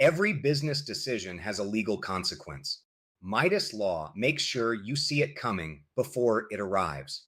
Every business decision has a legal consequence. Midas Law makes sure you see it coming before it arrives.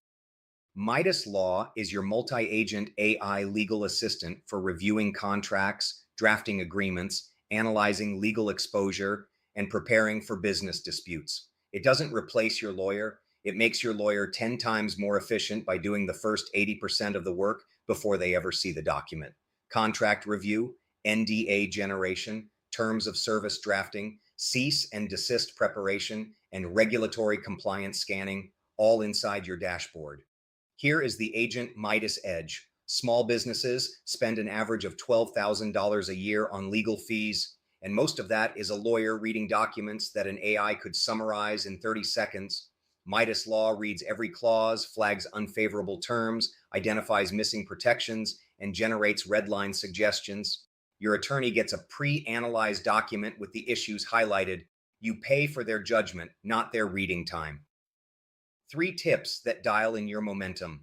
Midas Law is your multi agent AI legal assistant for reviewing contracts, drafting agreements, analyzing legal exposure, and preparing for business disputes. It doesn't replace your lawyer, it makes your lawyer 10 times more efficient by doing the first 80% of the work before they ever see the document. Contract review, NDA generation, terms of service drafting, cease and desist preparation, and regulatory compliance scanning, all inside your dashboard. Here is the Agent Midas Edge. Small businesses spend an average of $12,000 a year on legal fees, and most of that is a lawyer reading documents that an AI could summarize in 30 seconds. Midas Law reads every clause, flags unfavorable terms, identifies missing protections, and generates redline suggestions. Your attorney gets a pre-analyzed document with the issues highlighted. You pay for their judgment, not their reading time. 3 tips that dial in your momentum.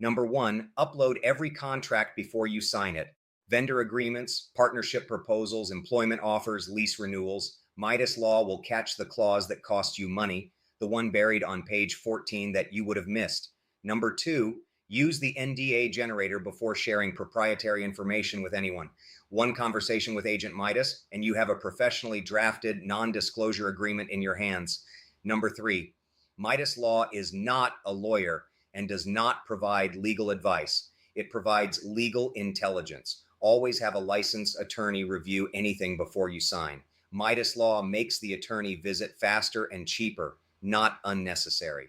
Number 1, upload every contract before you sign it. Vendor agreements, partnership proposals, employment offers, lease renewals. Midas Law will catch the clause that cost you money, the one buried on page 14 that you would have missed. Number 2, use the NDA generator before sharing proprietary information with anyone. One conversation with Agent Midas, and you have a professionally drafted non-disclosure agreement in your hands. Number 3, Midas Law is not a lawyer and does not provide legal advice. It provides legal intelligence. Always have a licensed attorney review anything before you sign. Midas Law makes the attorney visit faster and cheaper, not unnecessary.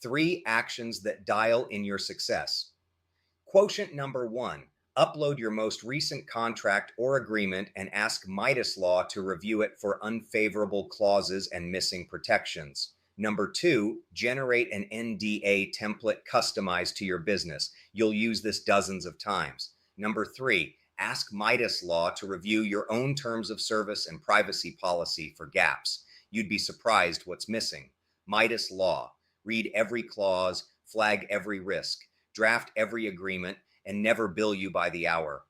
3 actions that dial in your success. Quotient number 1, upload your most recent contract or agreement and ask Midas Law to review it for unfavorable clauses and missing protections. Number 2, generate an NDA template customized to your business. You'll use this dozens of times. Number 3, ask Midas Law to review your own terms of service and privacy policy for gaps. You'd be surprised what's missing. Midas Law. Read every clause, flag every risk, draft every agreement, and never bill you by the hour.